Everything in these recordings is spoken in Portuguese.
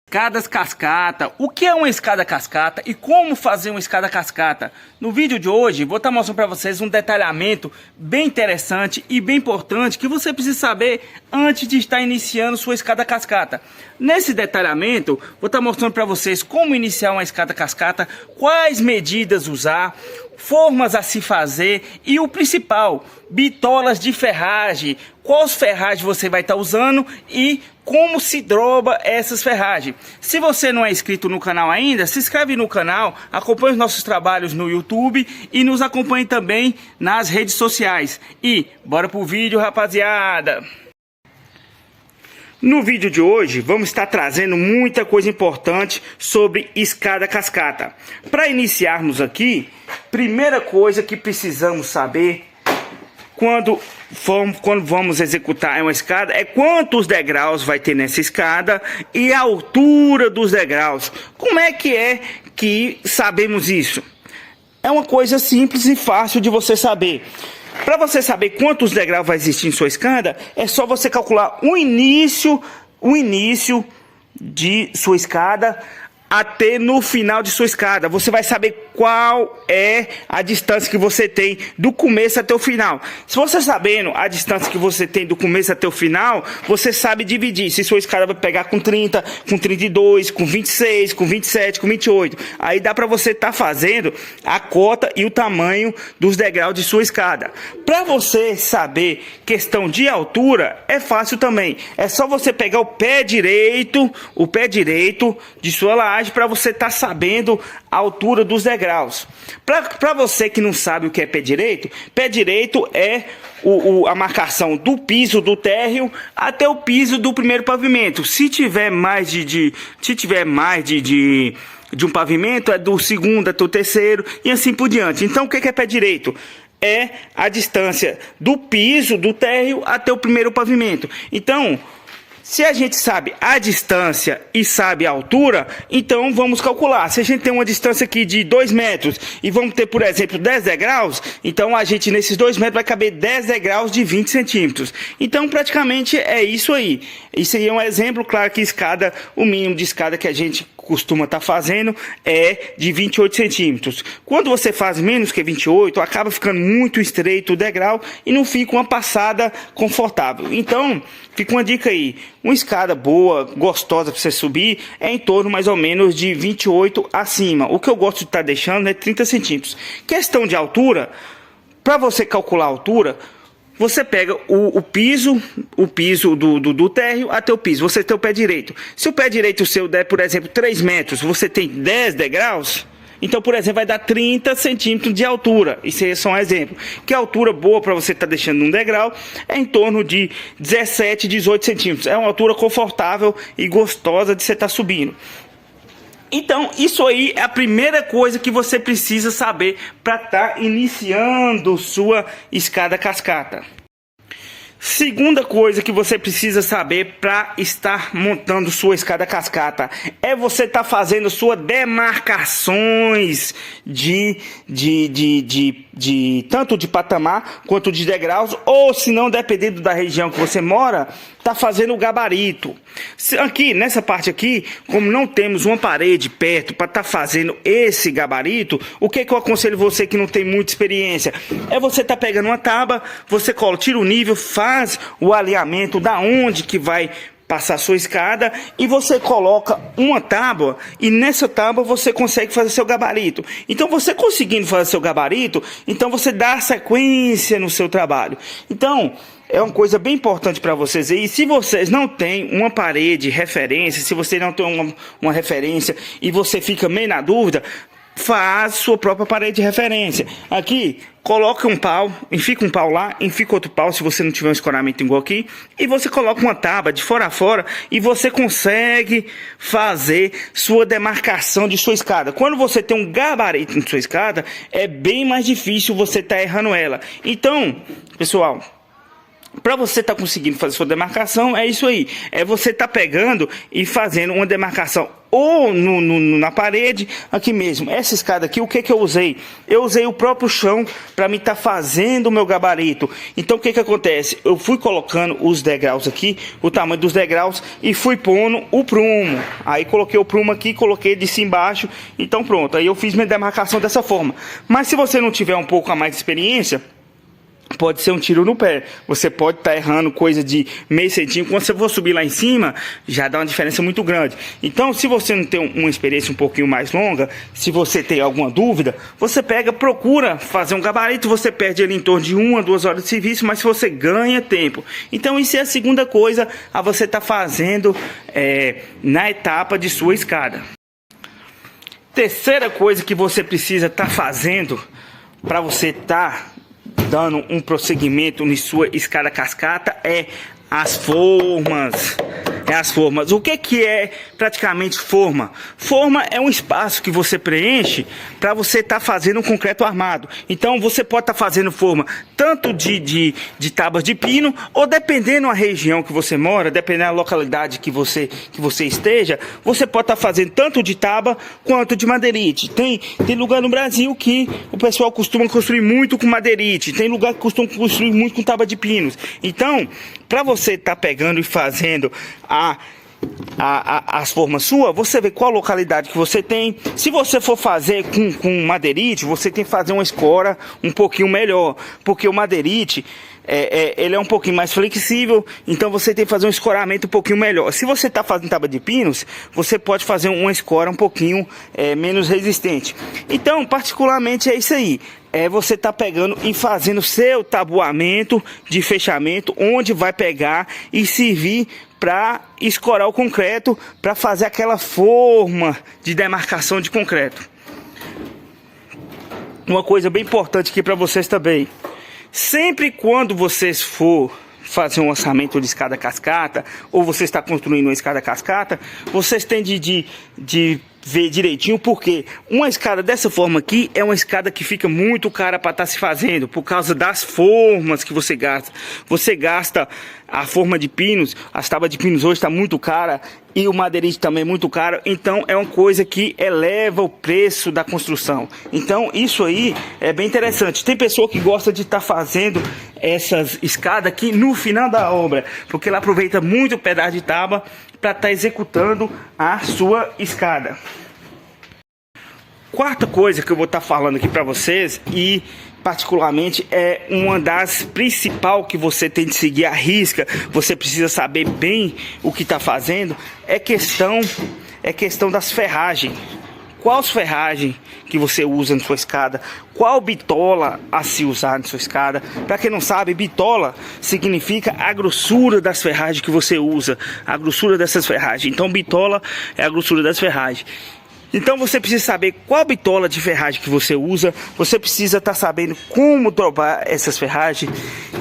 Escadas cascata. O que é uma escada cascata e como fazer uma escada cascata? No vídeo de hoje vou estar mostrando para vocês um detalhamento bem interessante e bem importante que você precisa saber antes de estar iniciando sua escada cascata. Nesse detalhamento vou estar mostrando para vocês como iniciar uma escada cascata, quais medidas usar, formas a se fazer e o principal, bitolas de ferragem, quais ferragens você vai estar usando e como se droba essas ferragens. Se você não é inscrito no canal ainda, se inscreve no canal, acompanhe os nossos trabalhos no YouTube e nos acompanhe também nas redes sociais. E bora pro vídeo, rapaziada! No vídeo de hoje vamos estar trazendo muita coisa importante sobre escada cascata. Para iniciarmos aqui, primeira coisa que precisamos saber quando vamos executar uma escada é quantos degraus vai ter nessa escada e a altura dos degraus. Como é que sabemos isso? É uma coisa simples e fácil de você saber. Para você saber quantos degraus vai existir em sua escada, é só você calcular o início de sua escada até no final de sua escada. Você vai saber qual é a distância que você tem do começo até o final. Se você sabendo a distância que você tem do começo até o final, você sabe dividir. Se sua escada vai pegar com 30, com 32, com 26, com 27, com 28. Aí dá para você estar fazendo a cota e o tamanho dos degraus de sua escada. Para você saber questão de altura, é fácil também. É só você pegar o pé direito de sua laje para você estar sabendo a altura dos degraus. Para você que não sabe o que é pé direito é a marcação do piso do térreo até o piso do primeiro pavimento. Se tiver mais de um pavimento, é do segundo até o terceiro e assim por diante. Então o que é pé direito? É a distância do piso do térreo até o primeiro pavimento. Então, se a gente sabe a distância e sabe a altura, então vamos calcular. Se a gente tem uma distância aqui de 2 metros e vamos ter, por exemplo, 10 degraus, então a gente nesses 2 metros vai caber 10 degraus de 20 centímetros. Então praticamente é isso aí. Isso aí é um exemplo, claro que escada, o mínimo de escada que a gente costuma estar fazendo é de 28 centímetros. Quando você faz menos que 28, acaba ficando muito estreito o degrau e não fica uma passada confortável. Então, fica uma dica aí. Uma escada boa, gostosa para você subir, é em torno mais ou menos de 28 acima. O que eu gosto de estar deixando é 30 centímetros. Questão de altura, para você calcular a altura, você pega o piso do térreo até o piso. Você tem o pé direito. Se o pé direito seu der, por exemplo, 3 metros, você tem 10 degraus, então, por exemplo, vai dar 30 centímetros de altura. Isso aí é só um exemplo. Que a altura boa para você estar deixando num degrau é em torno de 17, 18 centímetros. É uma altura confortável e gostosa de você estar subindo. Então, isso aí é a primeira coisa que você precisa saber para estar iniciando sua escada cascata. Segunda coisa que você precisa saber para estar montando sua escada cascata é você estar fazendo suas demarcações tanto de patamar quanto de degraus, ou se não, dependendo da região que você mora, tá fazendo o gabarito. Aqui nessa parte aqui, como não temos uma parede perto para estar fazendo esse gabarito, o que eu aconselho você que não tem muita experiência é você tá pegando uma tábua, você tira o nível, faz o alinhamento da onde que vai passar a sua escada e você coloca uma tábua e nessa tábua você consegue fazer seu gabarito. Então você conseguindo fazer seu gabarito, então você dá sequência no seu trabalho. Então é uma coisa bem importante para vocês aí. Se vocês não têm uma parede referência, se você não tem uma referência e você fica meio na dúvida, faz sua própria parede de referência. Aqui, coloca um pau, enfica um pau lá, enfica outro pau se você não tiver um escoramento igual aqui, e você coloca uma tábua de fora a fora e você consegue fazer sua demarcação de sua escada. Quando você tem um gabarito em sua escada, é bem mais difícil você estar errando ela. Então, pessoal, para você estar conseguindo fazer sua demarcação, é isso aí. É você estar pegando e fazendo uma demarcação ou na parede, aqui mesmo. Essa escada aqui, o que eu usei? Eu usei o próprio chão para mim estar fazendo o meu gabarito. Então o que acontece? Eu fui colocando os degraus aqui, o tamanho dos degraus, e fui pondo o prumo. Aí coloquei o prumo aqui, coloquei de cima embaixo, então pronto. Aí eu fiz minha demarcação dessa forma. Mas se você não tiver um pouco a mais de experiência, pode ser um tiro no pé. Você pode estar errando coisa de meio centímetro. Quando você for subir lá em cima, já dá uma diferença muito grande. Então, se você não tem uma experiência um pouquinho mais longa, se você tem alguma dúvida, você procura fazer um gabarito. Você perde ali em torno de 1 a 2 horas de serviço, mas você ganha tempo. Então, isso é a segunda coisa a você estar fazendo na etapa de sua escada. Terceira coisa que você precisa estar fazendo para você estar dando um prosseguimento em sua escada cascata é as formas. O que é praticamente forma? Forma é um espaço que você preenche para você estar fazendo um concreto armado. Então você pode estar fazendo forma tanto de tábuas de pino, ou dependendo da região que você mora, dependendo da localidade que você esteja, você pode estar fazendo tanto de tábua quanto de madeirite. Tem lugar no Brasil que o pessoal costuma construir muito com madeirite, tem lugar que costuma construir muito com tábua de pinos. Então, para você estar pegando e fazendo as formas suas, você vê qual localidade que você tem. Se você for fazer com madeirite, você tem que fazer uma escora um pouquinho melhor, porque o madeirite ele é um pouquinho mais flexível, então você tem que fazer um escoramento um pouquinho melhor. Se você está fazendo tábua de pinos, você pode fazer uma escora um pouquinho menos resistente. Então, particularmente é isso aí. Você tá pegando e fazendo seu tabuamento de fechamento, onde vai pegar e servir para escorar o concreto, para fazer aquela forma de demarcação de concreto. Uma coisa bem importante aqui para vocês também: sempre quando vocês for fazer um orçamento de escada cascata, ou você está construindo uma escada cascata, vocês têm de ver direitinho, porque uma escada dessa forma aqui é uma escada que fica muito cara para estar se fazendo, por causa das formas que você gasta. Você gasta a forma de pinos, as tábuas de pinos hoje está muito cara, e o madeirite também é muito caro, então é uma coisa que eleva o preço da construção. Então isso aí é bem interessante. Tem pessoa que gosta de estar fazendo essas escadas aqui no final da obra, porque ela aproveita muito o pedaço de tábua para estar executando a sua escada. Quarta coisa que eu vou estar falando aqui para vocês, e particularmente é uma das principais que você tem de seguir à risca, você precisa saber bem o que está fazendo, é questão das ferragens. Qual ferragem que você usa na sua escada? Qual bitola a se usar na sua escada? Para quem não sabe, bitola significa a grossura das ferragens que você usa, a grossura dessas ferragens. Então bitola é a grossura das ferragens. Então você precisa saber qual bitola de ferragem que você usa, você precisa estar sabendo como dobrar essas ferragens.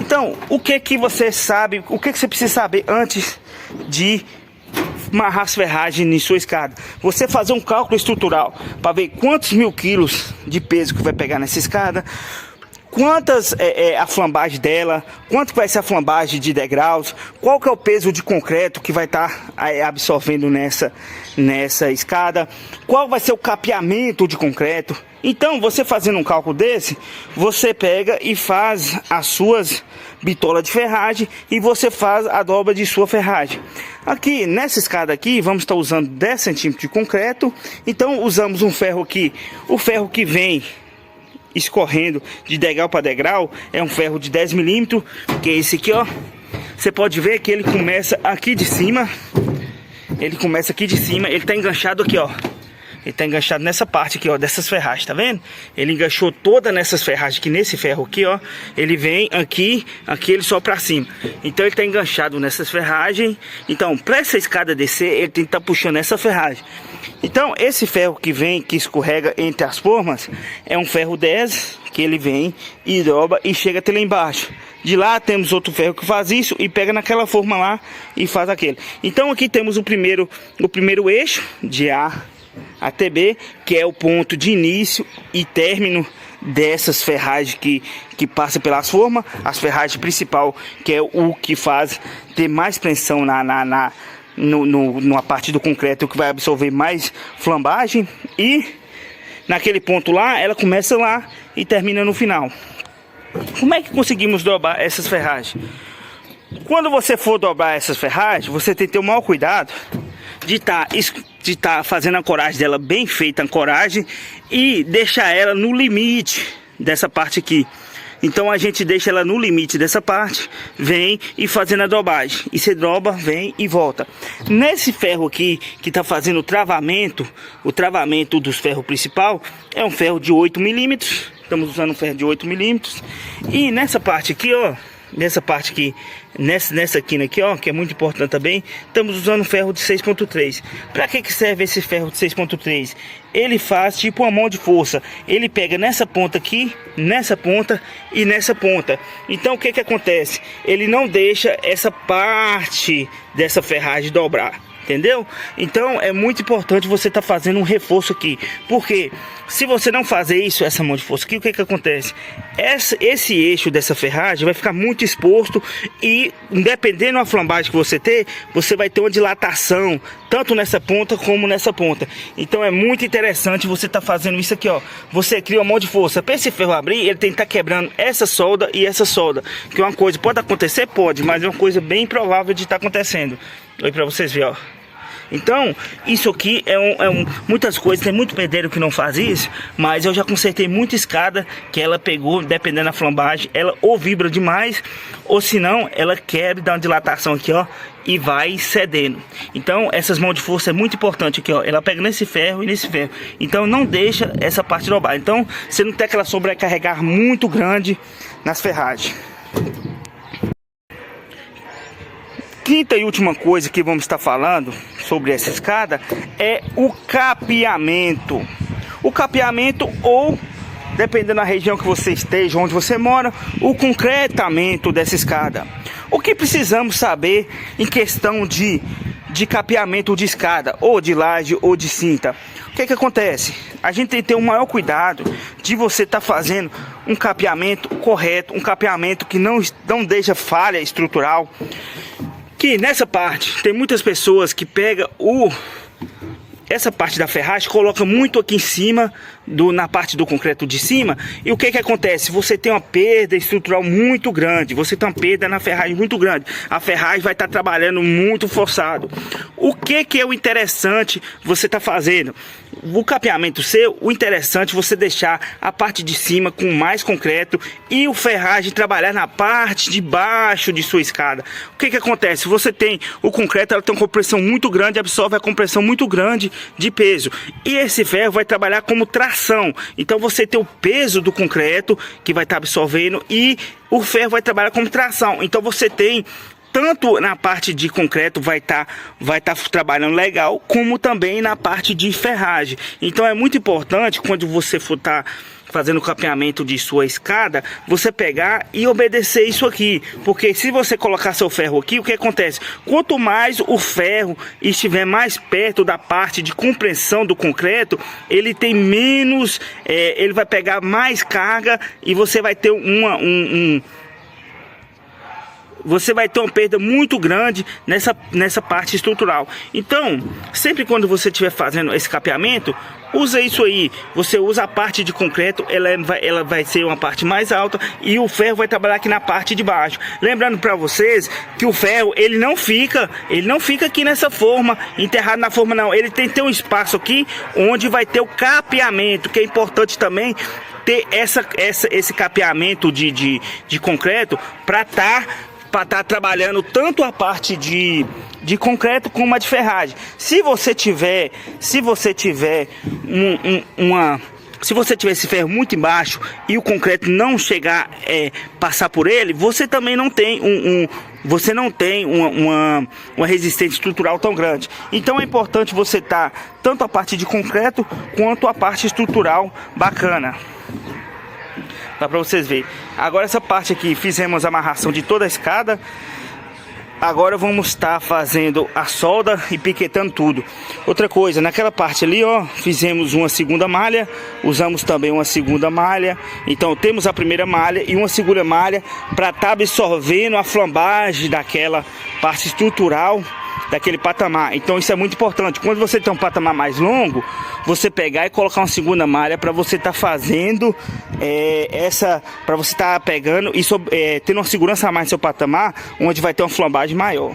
Então, o que você sabe, o que você precisa saber antes de amarrar as ferragens em sua escada? Você fazer um cálculo estrutural para ver quantos 1000 quilos de peso que vai pegar nessa escada, quantas a flambagem dela, quanto vai ser a flambagem de degraus, qual que é o peso de concreto que vai estar absorvendo nessa escada, qual vai ser o capeamento de concreto. Então, você fazendo um cálculo desse, você pega e faz as suas bitolas de ferragem e você faz a dobra de sua ferragem. Aqui, nessa escada aqui, vamos estar usando 10 centímetros de concreto. Então, usamos um ferro aqui. O ferro que vem escorrendo de degrau para degrau é um ferro de 10 milímetros, que é esse aqui, ó. Você pode ver que ele começa aqui de cima. Ele começa aqui de cima, ele está enganchado aqui, ó. Ele está enganchado nessa parte aqui, ó, dessas ferragens, tá vendo? Ele enganchou toda nessas ferragens aqui, nesse ferro aqui, ó. Ele vem aqui ele só para cima. Então ele está enganchado nessas ferragens. Então, para essa escada descer, ele tem que estar puxando essa ferragem. Então, esse ferro que vem, que escorrega entre as formas, é um ferro 10, que ele vem e dobra e chega até lá embaixo. De lá temos outro ferro que faz isso e pega naquela forma lá e faz aquele. Então aqui temos o primeiro eixo de A até B, que é o ponto de início e término dessas ferragens que passa pelas formas. As ferragens principal, que é o que faz ter mais pressão numa parte do concreto que vai absorver mais flambagem, e naquele ponto lá, ela começa lá e termina no final. Como é que conseguimos dobrar essas ferragens? Quando você for dobrar essas ferragens, você tem que ter o maior cuidado de tá fazendo a ancoragem dela bem feita, a ancoragem, e deixar ela no limite dessa parte aqui. Então a gente deixa ela no limite dessa parte, vem e fazendo a dobragem. E você dobra, vem e volta. Nesse ferro aqui, que está fazendo o travamento dos ferros principal, é um ferro de 8 milímetros. Estamos usando um ferro de 8 milímetros. E nessa parte aqui, ó, nessa parte aqui, nessa quina aqui, ó, que é muito importante também, estamos usando um ferro de 6.3. Para que serve esse ferro de 6.3? Ele faz tipo uma mão de força. Ele pega nessa ponta aqui, nessa ponta e nessa ponta. Então o que acontece? Ele não deixa essa parte dessa ferragem dobrar. Entendeu? Então é muito importante você estar fazendo um reforço aqui. Porque se você não fazer isso, essa mão de força aqui, o que acontece? Esse eixo dessa ferragem vai ficar muito exposto, e dependendo da flambagem que você ter, você vai ter uma dilatação tanto nessa ponta como nessa ponta. Então é muito interessante você estar fazendo isso aqui, ó. Você cria uma mão de força. Para esse ferro abrir, ele tem que estar quebrando essa solda e essa solda. Que é uma coisa, pode acontecer? Pode, mas é uma coisa bem improvável de estar acontecendo. Olha para vocês verem, ó. Então, isso aqui muitas coisas, tem muito pedreiro que não faz isso, mas eu já consertei muita escada que ela pegou, dependendo da flambagem, ela ou vibra demais, ou senão ela quebra, dá uma dilatação aqui, ó, e vai cedendo. Então, essas mãos de força é muito importante aqui, ó, ela pega nesse ferro e nesse ferro. Então, não deixa essa parte dobrar. Então, você não tem aquela sobrecarregar muito grande nas ferragens. Quinta e última coisa que vamos estar falando sobre essa escada é o capeamento. O capeamento, ou, dependendo da região que você esteja, onde você mora, o concretamento dessa escada. O que precisamos saber em questão de capeamento de escada, ou de laje ou de cinta? O que acontece? A gente tem que ter o maior cuidado de você estar fazendo um capeamento correto, um capeamento que não deixa falha estrutural. Que nessa parte tem muitas pessoas que pegam essa parte da ferragem, coloca muito aqui em cima, na parte do concreto de cima, e o que acontece? Você tem uma perda estrutural muito grande, você tem uma perda na ferragem muito grande, a ferragem vai estar trabalhando muito forçado. O que é o interessante você tá fazendo? O capeamento seu, o interessante é você deixar a parte de cima com mais concreto e o ferragem trabalhar na parte de baixo de sua escada. O que acontece? Você tem o concreto, ela tem uma compressão muito grande, absorve a compressão muito grande de peso, e esse ferro vai trabalhar como tração. Então você tem o peso do concreto que vai estar absorvendo, e o ferro vai trabalhar como tração. Então você tem tanto na parte de concreto vai estar trabalhando legal, como também na parte de ferragem. Então é muito importante, quando você for estar fazendo o capeamento de sua escada, você pegar e obedecer isso aqui. Porque se você colocar seu ferro aqui, o que acontece? Quanto mais o ferro estiver mais perto da parte de compressão do concreto, ele tem menos, ele vai pegar mais carga, e você vai ter você vai ter uma perda muito grande nessa parte estrutural. Então, sempre quando você estiver fazendo esse capeamento, usa isso aí. Você usa a parte de concreto, ela vai ser uma parte mais alta, e o ferro vai trabalhar aqui na parte de baixo. Lembrando para vocês que o ferro, ele não fica aqui nessa forma, enterrado na forma, não. Ele tem que ter um espaço aqui onde vai ter o capeamento, que é importante também ter esse capeamento de concreto para estar trabalhando tanto a parte de concreto como a de ferragem. Se você tiver esse ferro muito embaixo e o concreto não chegar passar por ele, você também não tem uma resistência estrutural tão grande. Então é importante você estar tanto a parte de concreto quanto a parte estrutural bacana. Dá pra vocês verem. Agora essa parte aqui, fizemos a amarração de toda a escada. Agora vamos estar fazendo a solda e piquetando tudo. Outra coisa, naquela parte ali, ó, fizemos uma segunda malha. Usamos também uma segunda malha. Então temos a primeira malha e uma segunda malha para estar absorvendo a flambagem daquela parte estrutural daquele patamar. Então isso é muito importante. Quando você tem um patamar mais longo, você pegar e colocar uma segunda malha para você estar fazendo para você estar pegando e tendo uma segurança a mais no seu patamar, onde vai ter uma flambagem maior.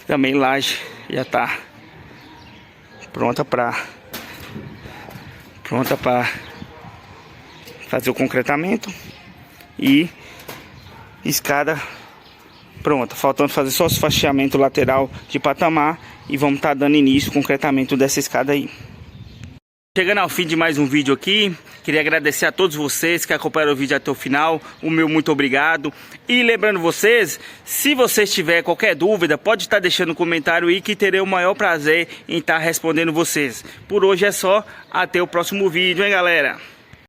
Também laje já tá pronta para fazer o concretamento e escada pronta, faltando fazer só o fatiamento lateral de patamar e vamos estar dando início ao concretamento dessa escada aí. Chegando ao fim de mais um vídeo aqui, queria agradecer a todos vocês que acompanharam o vídeo até o final, o meu muito obrigado. E lembrando vocês, se vocês tiverem qualquer dúvida, pode estar deixando um comentário aí que terei o maior prazer em estar respondendo vocês. Por hoje é só, até o próximo vídeo, hein galera?